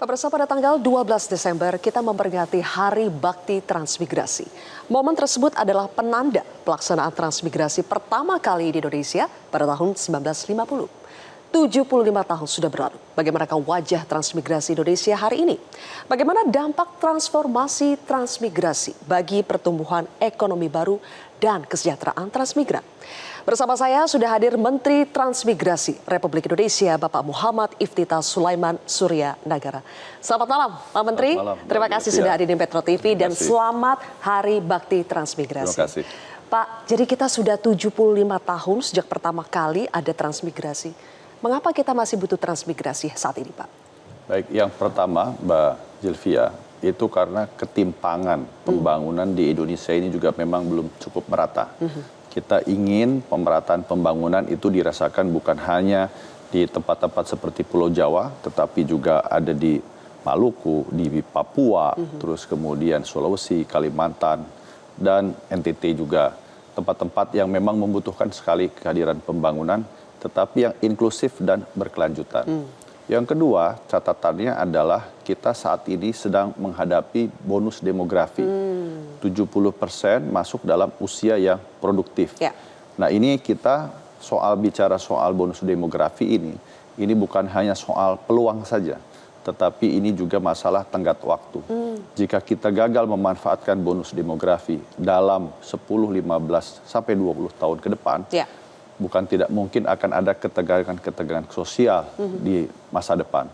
Pemirsa, pada tanggal 12 Desember kita memperingati Hari Bakti Transmigrasi. Momen tersebut adalah penanda pelaksanaan transmigrasi pertama kali di Indonesia pada tahun 1950. 75 tahun sudah berlalu. Bagaimana wajah transmigrasi Indonesia hari ini? Bagaimana dampak transformasi transmigrasi bagi pertumbuhan ekonomi baru dan kesejahteraan transmigran? Bersama saya sudah hadir Menteri Transmigrasi Republik Indonesia, Bapak Muhammad Iftithar Sulaiman Surya Nagara. Selamat malam, Pak Menteri. Malam, terima kasih sudah hadir di Metro TV dan selamat Hari Bakti Transmigrasi. Terima kasih. Pak, jadi kita sudah 75 tahun sejak pertama kali ada transmigrasi. Mengapa kita masih butuh transmigrasi saat ini, Pak? Baik, yang pertama, Mbak Zilvia, itu karena ketimpangan pembangunan di Indonesia ini juga memang belum cukup merata. Kita ingin pemerataan pembangunan itu dirasakan bukan hanya di tempat-tempat seperti Pulau Jawa, tetapi juga ada di Maluku, di Papua, terus kemudian Sulawesi, Kalimantan, dan NTT juga. Tempat-tempat yang memang membutuhkan sekali kehadiran pembangunan, tetapi yang inklusif dan berkelanjutan. Yang kedua, catatannya adalah kita saat ini sedang menghadapi bonus demografi. 70% masuk dalam usia yang produktif. Ya. Nah, ini kita bicara soal bonus demografi ini bukan hanya soal peluang saja, tetapi ini juga masalah tenggat waktu. Jika kita gagal memanfaatkan bonus demografi dalam 10, 15, sampai 20 tahun ke depan, bukan tidak mungkin akan ada ketegangan sosial di masa depan.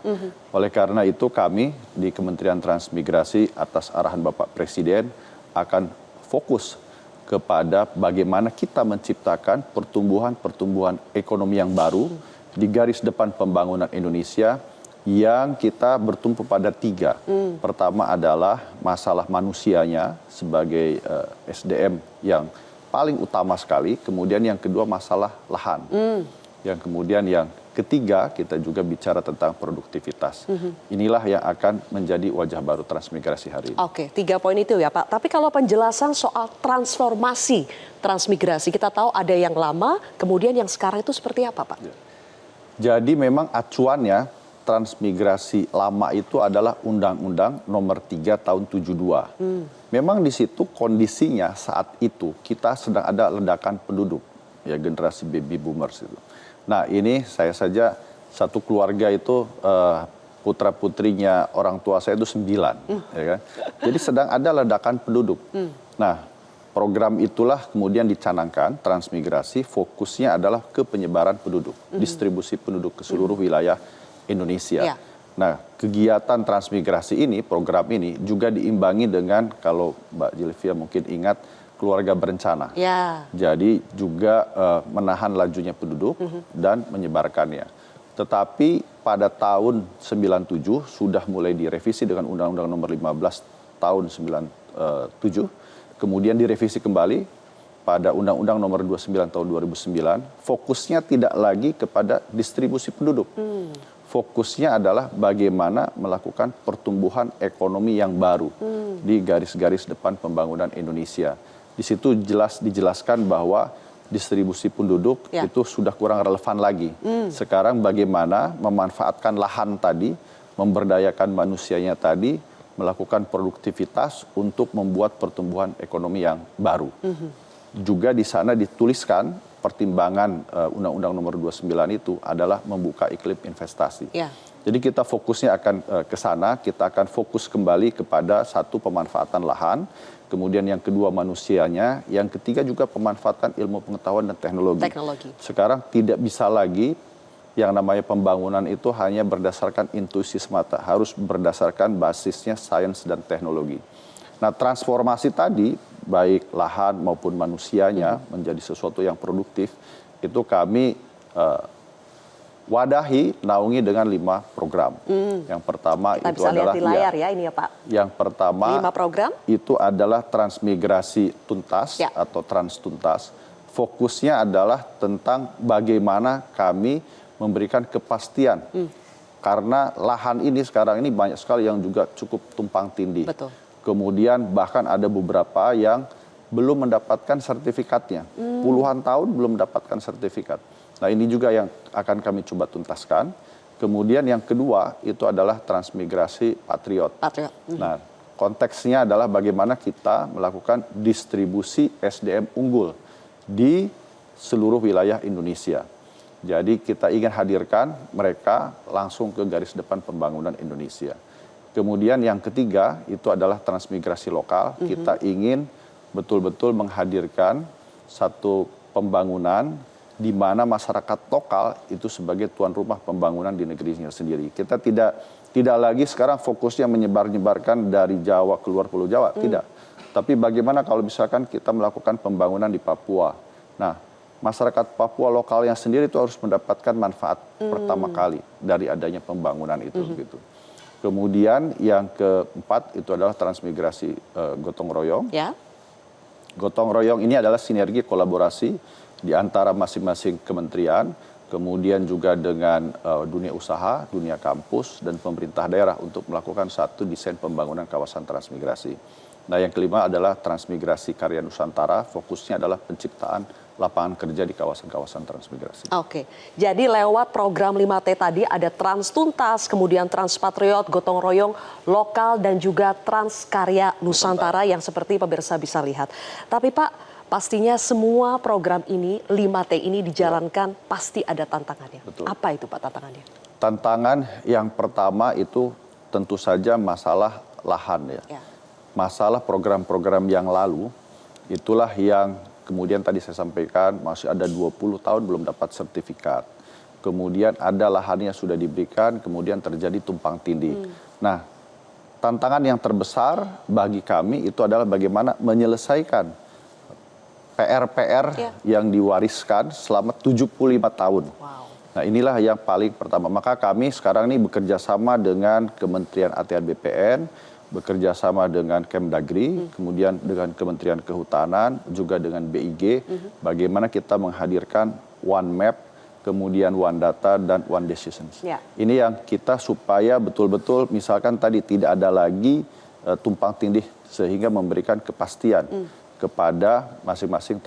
Oleh karena itu kami di Kementerian Transmigrasi atas arahan Bapak Presiden akan fokus kepada bagaimana kita menciptakan pertumbuhan ekonomi yang baru di garis depan pembangunan Indonesia yang kita bertumpu pada 3. Pertama adalah masalah manusianya sebagai SDM yang paling utama sekali, kemudian yang kedua masalah lahan. Yang kemudian yang ketiga kita juga bicara tentang produktivitas. Inilah yang akan menjadi wajah baru transmigrasi hari ini. Oke, 3 poin itu ya Pak. Tapi kalau penjelasan soal transformasi transmigrasi, kita tahu ada yang lama, kemudian yang sekarang itu seperti apa Pak? Jadi memang acuannya transmigrasi lama itu adalah Undang-Undang Nomor 3 Tahun 72. Memang di situ kondisinya saat itu kita sedang ada ledakan penduduk, ya generasi baby boomers itu. Nah ini saya saja satu keluarga itu putra-putrinya orang tua saya itu 9. Ya kan? Jadi sedang ada ledakan penduduk. Nah program itulah kemudian dicanangkan transmigrasi, fokusnya adalah ke penyebaran penduduk, distribusi penduduk ke seluruh wilayah Indonesia. Nah, kegiatan transmigrasi ini, program ini juga diimbangi dengan, kalau Mbak Zilvia mungkin ingat, keluarga berencana. Jadi juga menahan lajunya penduduk dan menyebarkannya. Tetapi pada tahun 97 sudah mulai direvisi dengan Undang-Undang Nomor 15 tahun 97, kemudian direvisi kembali pada Undang-Undang Nomor 29 tahun 2009, fokusnya tidak lagi kepada distribusi penduduk. Fokusnya adalah bagaimana melakukan pertumbuhan ekonomi yang baru di garis-garis depan pembangunan Indonesia. Di situ jelas dijelaskan bahwa distribusi penduduk itu sudah kurang relevan lagi. Sekarang bagaimana memanfaatkan lahan tadi, memberdayakan manusianya tadi, melakukan produktivitas untuk membuat pertumbuhan ekonomi yang baru. Juga di sana dituliskan pertimbangan Undang-Undang Nomor 29 itu adalah membuka iklim investasi. Jadi kita fokusnya akan ke sana, kita akan fokus kembali kepada satu pemanfaatan lahan, kemudian yang kedua manusianya, yang ketiga juga pemanfaatan ilmu pengetahuan dan teknologi. Sekarang tidak bisa lagi yang namanya pembangunan itu hanya berdasarkan intuisi semata, harus berdasarkan basisnya sains dan teknologi. Nah transformasi tadi, baik lahan maupun manusianya menjadi sesuatu yang produktif, itu kami wadahi, naungi dengan 5 program. Yang pertama kita itu bisa adalah lihat di layar ya ini ya Pak. Yang pertama 5 program itu adalah transmigrasi tuntas atau transtuntas. Fokusnya adalah tentang bagaimana kami memberikan kepastian. Karena lahan ini sekarang ini banyak sekali yang juga cukup tumpang tindih. Betul. Kemudian bahkan ada beberapa yang belum mendapatkan sertifikatnya. Puluhan tahun belum mendapatkan sertifikat. Nah ini juga yang akan kami coba tuntaskan. Kemudian yang kedua itu adalah transmigrasi Patriot. Patriot. Nah, konteksnya adalah bagaimana kita melakukan distribusi SDM unggul di seluruh wilayah Indonesia. Jadi kita ingin hadirkan mereka langsung ke garis depan pembangunan Indonesia. Kemudian yang ketiga itu adalah transmigrasi lokal. Kita ingin betul-betul menghadirkan satu pembangunan di mana masyarakat lokal itu sebagai tuan rumah pembangunan di negerinya sendiri. Kita tidak lagi sekarang fokusnya menyebar-nyebarkan dari Jawa keluar Pulau Jawa, tidak. Tapi bagaimana kalau misalkan kita melakukan pembangunan di Papua. Nah, masyarakat Papua lokalnya sendiri itu harus mendapatkan manfaat pertama kali dari adanya pembangunan itu gitu. Kemudian yang keempat itu adalah transmigrasi gotong royong. Ya. Gotong royong ini adalah sinergi kolaborasi di antara masing-masing kementerian, kemudian juga dengan dunia usaha, dunia kampus, dan pemerintah daerah untuk melakukan satu desain pembangunan kawasan transmigrasi. Nah, yang kelima adalah transmigrasi karya Nusantara, fokusnya adalah penciptaan lapangan kerja di kawasan-kawasan transmigrasi. Oke, jadi lewat program 5T tadi ada Trans Tuntas, kemudian Trans Patriot, Gotong Royong, Lokal, dan juga Trans Karya Nusantara yang seperti pemirsa bisa lihat. Tapi Pak, pastinya semua program ini, 5T ini dijalankan pasti ada tantangannya. Betul. Apa itu Pak tantangannya? Tantangan yang pertama itu tentu saja masalah lahan ya. Masalah program-program yang lalu, itulah yang kemudian tadi saya sampaikan masih ada 20 tahun belum dapat sertifikat. Kemudian ada lahannya sudah diberikan, kemudian terjadi tumpang tindih. Nah, tantangan yang terbesar bagi kami itu adalah bagaimana menyelesaikan PR-PR yang diwariskan selama 75 tahun. Wow. Nah, inilah yang paling pertama. Maka kami sekarang ini bekerja sama dengan Kementerian ATR BPN, bekerja sama dengan Kemdagri, kemudian dengan Kementerian Kehutanan, juga dengan BIG, bagaimana kita menghadirkan One Map, kemudian One Data, dan One Decisions. Ini yang kita supaya betul-betul misalkan tadi tidak ada lagi tumpang tindih sehingga memberikan kepastian kepada masing-masing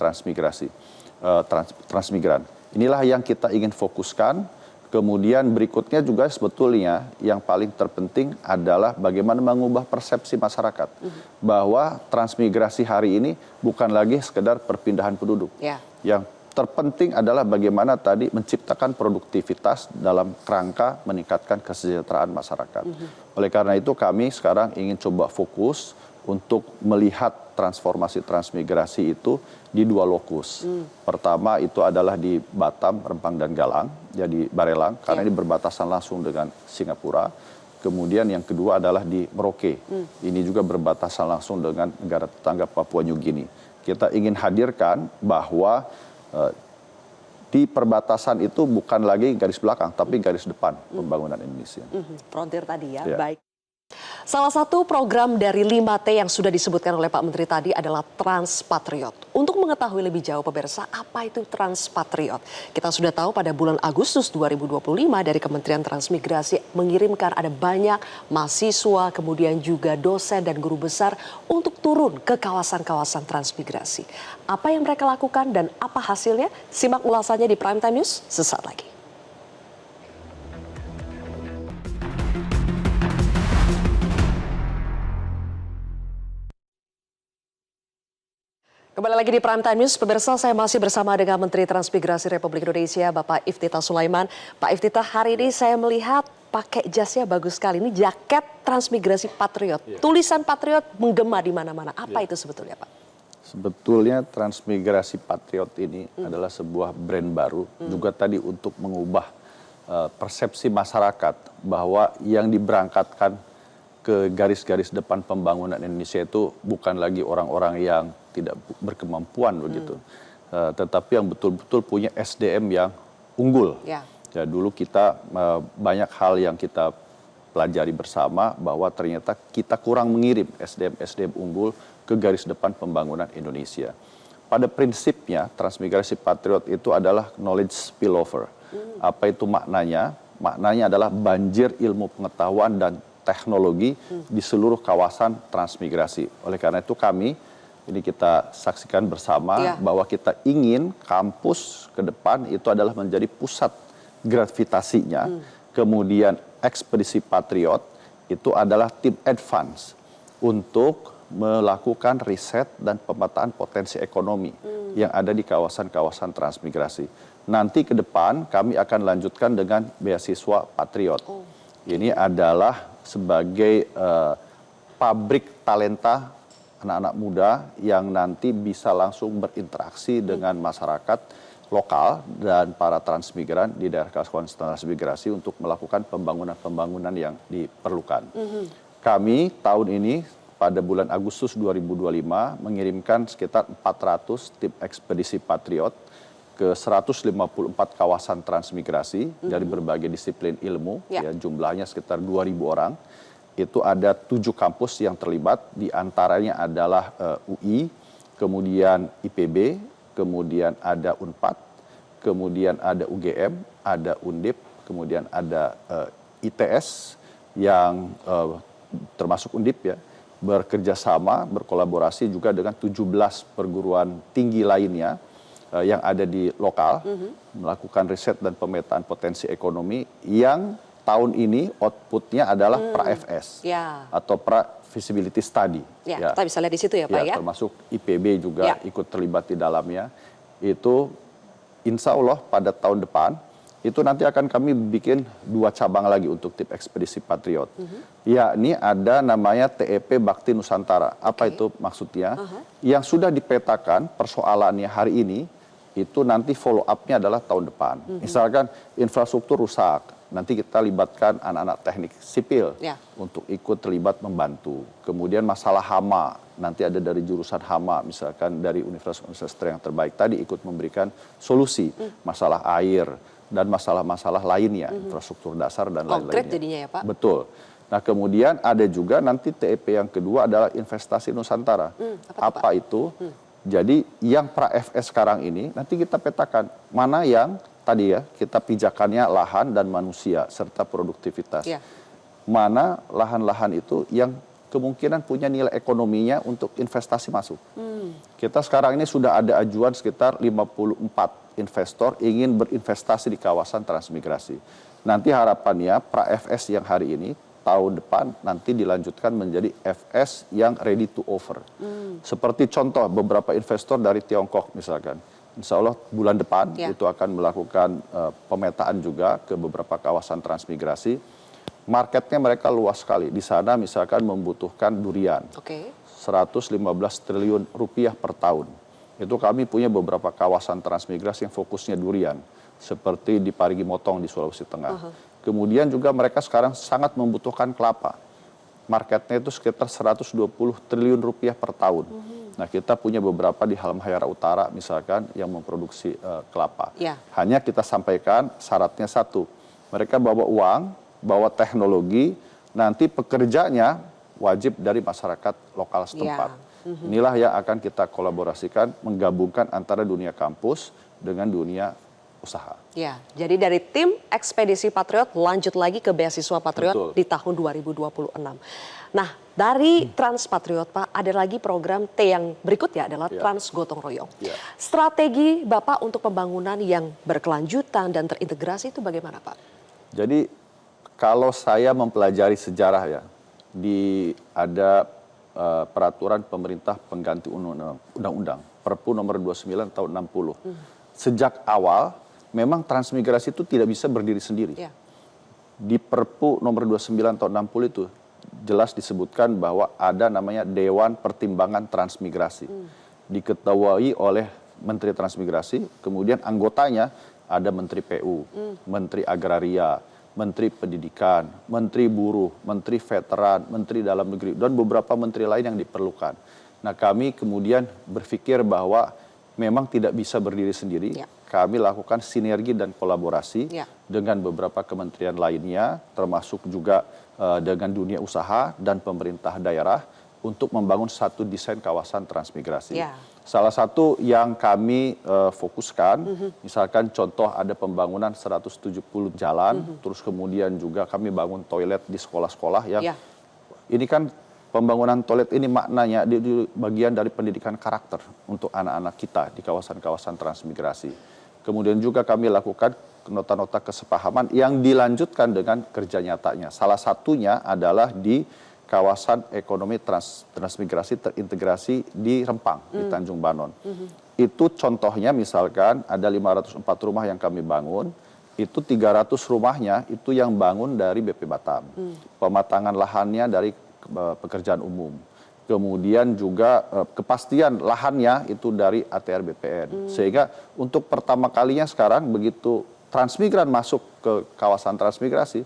transmigran. Inilah yang kita ingin fokuskan. Kemudian berikutnya juga sebetulnya yang paling terpenting adalah bagaimana mengubah persepsi masyarakat. Bahwa transmigrasi hari ini bukan lagi sekedar perpindahan penduduk. Yang terpenting adalah bagaimana tadi menciptakan produktivitas dalam kerangka meningkatkan kesejahteraan masyarakat. Oleh karena itu kami sekarang ingin coba fokus untuk melihat transformasi transmigrasi itu di dua lokus. Pertama itu adalah di Batam, Rempang, dan Galang, jadi Barelang, karena ini berbatasan langsung dengan Singapura. Kemudian yang kedua adalah di Merauke, ini juga berbatasan langsung dengan negara tetangga Papua New Guinea. Kita ingin hadirkan bahwa di perbatasan itu bukan lagi garis belakang, tapi garis depan pembangunan Indonesia. Frontier tadi ya, baik. Salah satu program dari 5T yang sudah disebutkan oleh Pak Menteri tadi adalah Trans Patriot. Untuk mengetahui lebih jauh pemirsa, apa itu Trans Patriot? Kita sudah tahu pada bulan Agustus 2025 dari Kementerian Transmigrasi mengirimkan ada banyak mahasiswa, kemudian juga dosen dan guru besar untuk turun ke kawasan-kawasan transmigrasi. Apa yang mereka lakukan dan apa hasilnya? Simak ulasannya di Prime Time News sesaat lagi. Kembali lagi di Prime Time News, pemirsa, saya masih bersama dengan Menteri Transmigrasi Republik Indonesia, Bapak Iftithar Sulaiman. Pak Iftithar, hari ini saya melihat pakai jasnya bagus sekali. Ini jaket Transmigrasi Patriot. Tulisan Patriot menggema di mana-mana. Apa itu sebetulnya, Pak? Sebetulnya Transmigrasi Patriot ini adalah sebuah brand baru, juga tadi untuk mengubah persepsi masyarakat bahwa yang diberangkatkan ke garis-garis depan pembangunan Indonesia itu bukan lagi orang-orang yang tidak berkemampuan begitu, tetapi yang betul-betul punya SDM yang unggul. Ya, dulu kita banyak hal yang kita pelajari bersama bahwa ternyata kita kurang mengirim SDM unggul ke garis depan pembangunan Indonesia. Pada prinsipnya Transmigrasi Patriot itu adalah knowledge spillover. Apa itu maknanya? Maknanya adalah banjir ilmu pengetahuan dan teknologi di seluruh kawasan transmigrasi. Oleh karena itu kami, ini kita saksikan bersama bahwa kita ingin kampus ke depan itu adalah menjadi pusat gravitasinya Kemudian Ekspedisi Patriot itu adalah tim advance untuk melakukan riset dan pemetaan potensi ekonomi yang ada di kawasan-kawasan transmigrasi. Nanti ke depan kami akan lanjutkan dengan beasiswa Patriot. Ini adalah sebagai pabrik talenta anak-anak muda yang nanti bisa langsung berinteraksi dengan masyarakat lokal dan para transmigran di daerah kawasan transmigrasi untuk melakukan pembangunan-pembangunan yang diperlukan. Kami tahun ini pada bulan Agustus 2025 mengirimkan sekitar 400 tim ekspedisi Patriot ke 154 kawasan transmigrasi dari berbagai disiplin ilmu, ya, jumlahnya sekitar 2.000 orang. Itu ada 7 kampus yang terlibat, diantaranya adalah UI, kemudian IPB, kemudian ada Unpad, kemudian ada UGM, ada Undip, kemudian ada ITS yang termasuk Undip ya, bekerja sama, berkolaborasi juga dengan 17 perguruan tinggi lainnya yang ada di lokal, melakukan riset dan pemetaan potensi ekonomi yang tahun ini outputnya adalah pra-FS atau pra-feasibility study. Ya, kita bisa lihat di situ ya Pak ya. Termasuk IPB juga ikut terlibat di dalamnya. Itu insya Allah pada tahun depan itu nanti akan kami bikin 2 cabang lagi untuk tim ekspedisi Patriot. Yakni ada namanya TEP Bakti Nusantara. Apa itu maksudnya? Yang sudah dipetakan persoalannya hari ini, itu nanti follow up-nya adalah tahun depan. Misalkan infrastruktur rusak, nanti kita libatkan anak-anak teknik sipil untuk ikut terlibat membantu. Kemudian masalah hama, nanti ada dari jurusan hama, misalkan dari universitas yang terbaik tadi ikut memberikan solusi masalah air dan masalah-masalah lainnya, infrastruktur dasar dan lain-lainnya. Konkret jadinya ya Pak? Betul. Nah kemudian ada juga nanti TEP yang kedua adalah investasi Nusantara. Apa itu? Jadi yang pra-FS sekarang ini nanti kita petakan mana yang tadi ya kita pijakannya lahan dan manusia serta produktivitas. Mana lahan-lahan itu yang kemungkinan punya nilai ekonominya untuk investasi masuk. Kita sekarang ini sudah ada ajuan sekitar 54 investor ingin berinvestasi di kawasan transmigrasi. Nanti harapannya pra-FS yang hari ini tahun depan nanti dilanjutkan menjadi FS yang ready to offer. Seperti contoh beberapa investor dari Tiongkok misalkan. Insya Allah bulan depan itu akan melakukan pemetaan juga ke beberapa kawasan transmigrasi. Marketnya mereka luas sekali. Di sana misalkan membutuhkan durian. 115 triliun rupiah per tahun. Itu kami punya beberapa kawasan transmigrasi yang fokusnya durian. Seperti di Parigi Motong di Sulawesi Tengah. Kemudian juga mereka sekarang sangat membutuhkan kelapa. Marketnya itu sekitar 120 triliun rupiah per tahun. Nah kita punya beberapa di Halmahera Utara misalkan yang memproduksi kelapa. Hanya kita sampaikan syaratnya satu. Mereka bawa uang, bawa teknologi, nanti pekerjanya wajib dari masyarakat lokal setempat. Inilah yang akan kita kolaborasikan, menggabungkan antara dunia kampus dengan dunia usaha. Ya, jadi dari tim ekspedisi Patriot lanjut lagi ke beasiswa Patriot di tahun 2026. Nah, dari Trans Patriot Pak, ada lagi program T yang berikutnya adalah Trans Gotong Royong. Strategi Bapak untuk pembangunan yang berkelanjutan dan terintegrasi itu bagaimana Pak? Jadi kalau saya mempelajari sejarah ya, ada peraturan pemerintah pengganti undang-undang Perpu nomor 29 tahun 60. Sejak awal memang transmigrasi itu tidak bisa berdiri sendiri. Di Perpu nomor 29 tahun 60 itu jelas disebutkan bahwa ada namanya Dewan Pertimbangan Transmigrasi. Diketuai oleh Menteri Transmigrasi, kemudian anggotanya ada Menteri PU, Menteri Agraria, Menteri Pendidikan, Menteri Buruh, Menteri Veteran, Menteri Dalam Negeri, dan beberapa menteri lain yang diperlukan. Nah kami kemudian berpikir bahwa memang tidak bisa berdiri sendiri. Kami lakukan sinergi dan kolaborasi dengan beberapa kementerian lainnya, termasuk juga dengan dunia usaha dan pemerintah daerah untuk membangun satu desain kawasan transmigrasi. Salah satu yang kami fokuskan, misalkan contoh ada pembangunan 170 jalan, terus kemudian juga kami bangun toilet di sekolah-sekolah yang ini kan pembangunan toilet ini maknanya di bagian dari pendidikan karakter untuk anak-anak kita di kawasan-kawasan transmigrasi. Kemudian juga kami lakukan nota-nota kesepahaman yang dilanjutkan dengan kerja nyatanya. Salah satunya adalah di kawasan ekonomi transmigrasi terintegrasi di Rempang, di Tanjung Banon. Itu contohnya misalkan ada 504 rumah yang kami bangun, itu 300 rumahnya itu yang bangun dari BP Batam. Pematangan lahannya dari pekerjaan umum. Kemudian juga kepastian lahannya itu dari ATR BPN. Sehingga untuk pertama kalinya sekarang begitu transmigran masuk ke kawasan transmigrasi,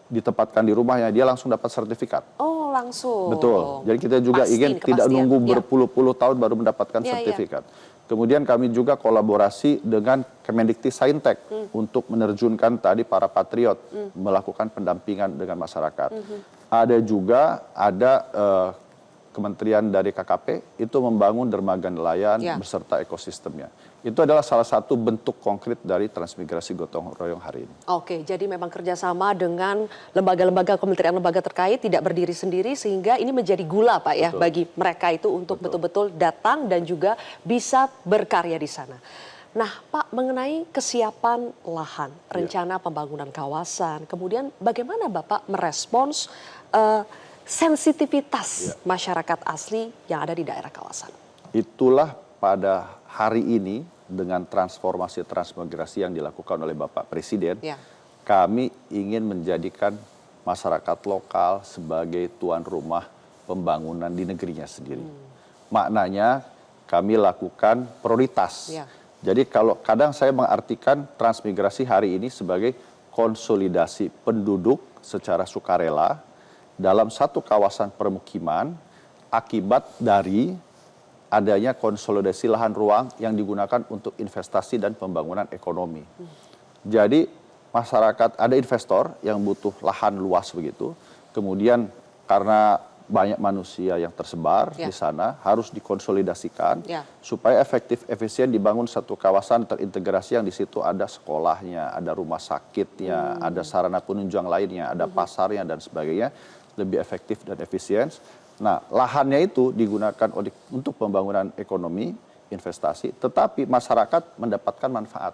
ditempatkan di rumahnya, dia langsung dapat sertifikat. Oh, langsung. Betul. Jadi kita juga ingin tidak nunggu berpuluh-puluh tahun baru mendapatkan sertifikat. Kemudian kami juga kolaborasi dengan Kemendikti-Saintek untuk menerjunkan tadi para patriot melakukan pendampingan dengan masyarakat. Ada juga Kementerian dari KKP itu membangun dermaga nelayan beserta ekosistemnya. Itu adalah salah satu bentuk konkret dari transmigrasi gotong royong hari ini. Oke, jadi memang kerjasama dengan lembaga-lembaga, kementerian lembaga terkait tidak berdiri sendiri sehingga ini menjadi gula Pak ya bagi mereka itu untuk betul-betul datang dan juga bisa berkarya di sana. Nah Pak, mengenai kesiapan lahan, rencana pembangunan kawasan, kemudian bagaimana Bapak merespons sensitivitas masyarakat asli yang ada di daerah kawasan? Itulah pada hari ini dengan transformasi transmigrasi yang dilakukan oleh Bapak Presiden, kami ingin menjadikan masyarakat lokal sebagai tuan rumah pembangunan di negerinya sendiri. Maknanya kami lakukan prioritas. Jadi kalau kadang saya mengartikan transmigrasi hari ini sebagai konsolidasi penduduk secara sukarela dalam satu kawasan permukiman akibat dari adanya konsolidasi lahan ruang yang digunakan untuk investasi dan pembangunan ekonomi. Jadi masyarakat, ada investor yang butuh lahan luas begitu, kemudian karena banyak manusia yang tersebar di sana harus dikonsolidasikan supaya efektif efisien dibangun satu kawasan terintegrasi yang di situ ada sekolahnya, ada rumah sakitnya, ada sarana penunjang lainnya, ada pasarnya dan sebagainya, lebih efektif dan efisien. Nah, lahannya itu digunakan untuk pembangunan ekonomi, investasi, tetapi masyarakat mendapatkan manfaat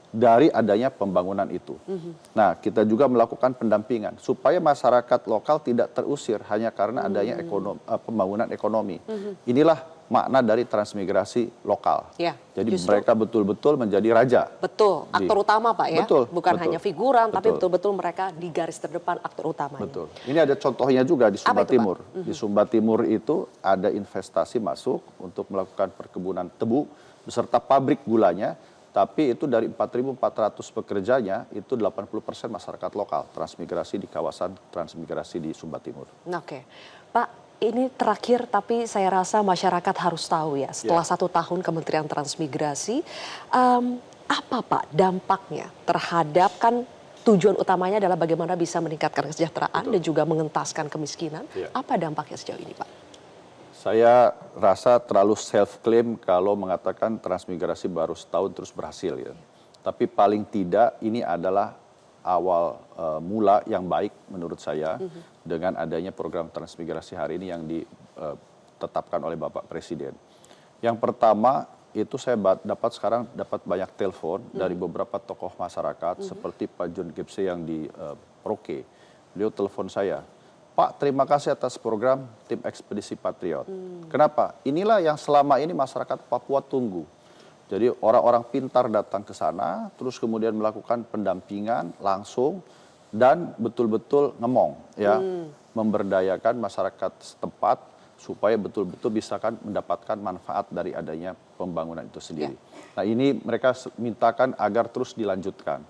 dari adanya pembangunan itu. Nah, kita juga melakukan pendampingan supaya masyarakat lokal tidak terusir hanya karena adanya pembangunan ekonomi. Inilah makna dari transmigrasi lokal. Jadi mereka betul-betul menjadi raja. Betul, aktor utama Pak ya. Bukan hanya figuran, tapi betul-betul mereka di garis terdepan aktor utamanya. Betul. Ini ada contohnya juga di Sumba Timur. Di Sumba Timur itu ada investasi masuk untuk melakukan perkebunan tebu beserta pabrik gulanya. Tapi itu dari 4.400 pekerjanya, itu 80% masyarakat lokal, transmigrasi di kawasan transmigrasi di Sumba Timur. Oke, Pak, ini terakhir tapi saya rasa masyarakat harus tahu ya, setelah 1 tahun Kementerian Transmigrasi, apa Pak dampaknya terhadap, kan tujuan utamanya adalah bagaimana bisa meningkatkan kesejahteraan dan juga mengentaskan kemiskinan. Apa dampaknya sejauh ini Pak? Saya rasa terlalu self-claim kalau mengatakan transmigrasi baru setahun terus berhasil. Ya. Tapi paling tidak ini adalah awal mula yang baik menurut saya dengan adanya program transmigrasi hari ini yang ditetapkan oleh Bapak Presiden. Yang pertama itu saya dapat banyak telepon dari beberapa tokoh masyarakat seperti Pak John Gipse yang di Merauke. Beliau telepon saya, Pak, terima kasih atas program Tim Ekspedisi Patriot. Kenapa? Inilah yang selama ini masyarakat Papua tunggu. Jadi orang-orang pintar datang ke sana, terus kemudian melakukan pendampingan langsung dan betul-betul ngemong, ya, memberdayakan masyarakat setempat supaya betul-betul bisa kan mendapatkan manfaat dari adanya pembangunan itu sendiri. Nah ini mereka mintakan agar terus dilanjutkan.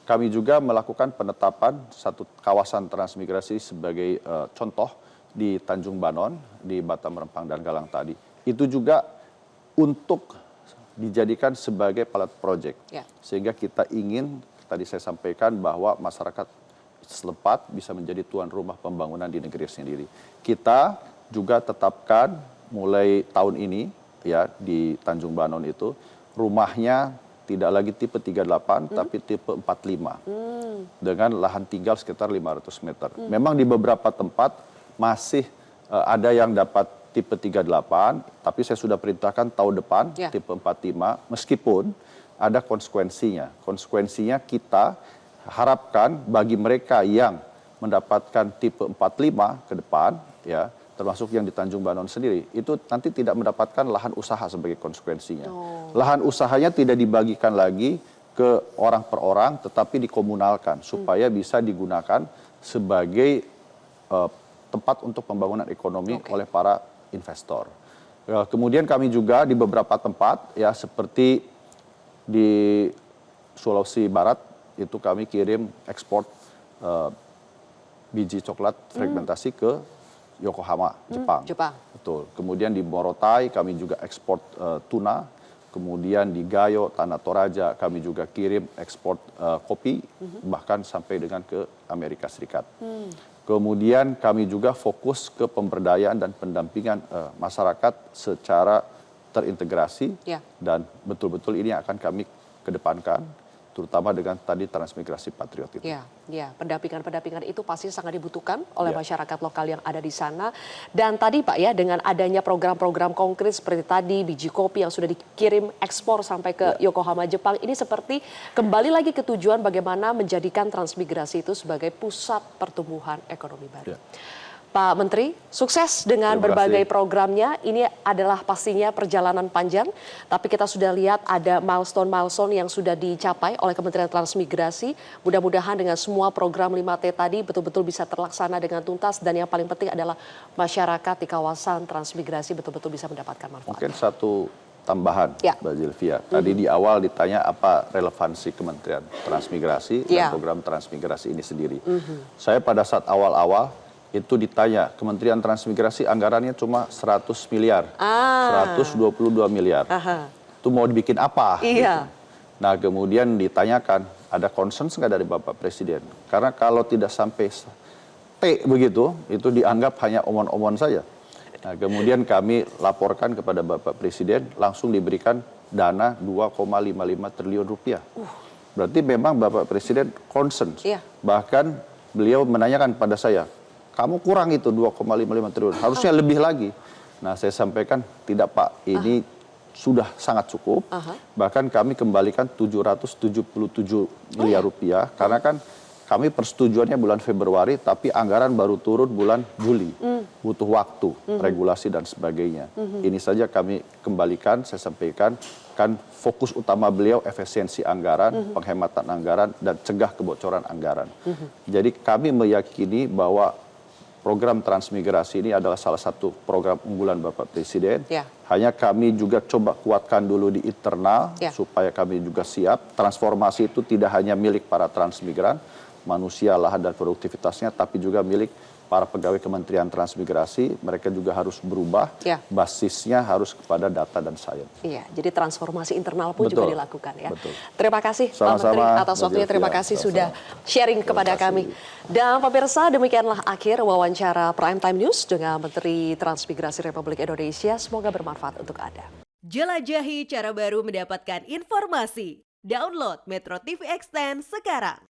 Kami juga melakukan penetapan satu kawasan transmigrasi sebagai contoh di Tanjung Banon, di Batam, Rempang, dan Galang tadi. Itu juga untuk dijadikan sebagai pilot project. Sehingga kita ingin, tadi saya sampaikan bahwa masyarakat setempat bisa menjadi tuan rumah pembangunan di negeri sendiri. Kita juga tetapkan mulai tahun ini ya di Tanjung Banon itu rumahnya tidak lagi tipe 38 tapi tipe 45 dengan lahan tinggal sekitar 500 meter. Memang di beberapa tempat masih ada yang dapat tipe 38, tapi saya sudah perintahkan tahun depan tipe 45, meskipun ada konsekuensinya. Konsekuensinya kita harapkan bagi mereka yang mendapatkan tipe 45 ke depan, ya, termasuk yang di Tanjung Banon sendiri, itu nanti tidak mendapatkan lahan usaha sebagai konsekuensinya. Lahan usahanya tidak dibagikan lagi ke orang per orang, tetapi dikomunalkan supaya bisa digunakan sebagai tempat untuk pembangunan ekonomi oleh para investor. Kemudian kami juga di beberapa tempat, ya seperti di Sulawesi Barat, itu kami kirim ekspor biji coklat fragmentasi ke Yokohama, Jepang. Betul. Kemudian di Morotai kami juga ekspor tuna. Kemudian di Gayo, Tanah Toraja kami juga kirim ekspor kopi, bahkan sampai dengan ke Amerika Serikat. Kemudian kami juga fokus ke pemberdayaan dan pendampingan masyarakat secara terintegrasi, dan betul-betul ini akan kami kedepankan, terutama dengan tadi transmigrasi patriot itu. Ya, pendampingan itu pasti sangat dibutuhkan oleh masyarakat lokal yang ada di sana. Dan tadi Pak ya, dengan adanya program-program konkret seperti tadi biji kopi yang sudah dikirim ekspor sampai ke Yokohama, Jepang, ini seperti kembali lagi ke tujuan bagaimana menjadikan transmigrasi itu sebagai pusat pertumbuhan ekonomi baru. Pak Menteri, sukses dengan berbagai programnya. Ini adalah pastinya perjalanan panjang, tapi kita sudah lihat ada milestone-milestone yang sudah dicapai oleh Kementerian Transmigrasi. Mudah-mudahan dengan semua program 5T tadi betul-betul bisa terlaksana dengan tuntas, dan yang paling penting adalah masyarakat di kawasan transmigrasi betul-betul bisa mendapatkan manfaat. Mungkin satu tambahan, Mbak Zilvia. Tadi di awal ditanya apa relevansi Kementerian Transmigrasi dan program transmigrasi ini sendiri. Saya pada saat awal-awal itu ditanya, Kementerian Transmigrasi anggarannya cuma 100 miliar, 122 miliar. Itu mau dibikin apa? Gitu. Nah kemudian ditanyakan, ada concern nggak dari Bapak Presiden? Karena kalau tidak sampai T begitu, itu dianggap hanya omon-omon saja. Nah kemudian kami laporkan kepada Bapak Presiden, langsung diberikan dana 2,55 triliun rupiah. Berarti memang Bapak Presiden concern. Bahkan beliau menanyakan pada saya, kamu kurang itu 2,55 triliun, harusnya lebih lagi. Nah saya sampaikan, tidak Pak, ini sudah sangat cukup. Bahkan kami kembalikan 777 miliar rupiah, karena kan kami persetujuannya bulan Februari, tapi anggaran baru turun bulan Juli. Butuh waktu, regulasi dan sebagainya. Ini saja kami kembalikan, saya sampaikan, kan fokus utama beliau efisiensi anggaran, penghematan anggaran, dan cegah kebocoran anggaran. Jadi kami meyakini bahwa program transmigrasi ini adalah salah satu program unggulan Bapak Presiden. Hanya kami juga coba kuatkan dulu di internal, supaya kami juga siap. Transformasi itu tidak hanya milik para transmigran, manusia, lahan, dan produktivitasnya, tapi juga milik para pegawai Kementerian Transmigrasi. Mereka juga harus berubah, basisnya harus kepada data dan sains. Jadi transformasi internal pun juga dilakukan ya. Terima kasih Sama-sama, Pak Menteri atas waktunya, terima kasih sudah sharing kepada kami. Dan pemirsa, demikianlah akhir wawancara Prime Time News dengan Menteri Transmigrasi Republik Indonesia. Semoga bermanfaat untuk Anda. Jelajahi cara baru mendapatkan informasi. Download Metro TV Extend sekarang.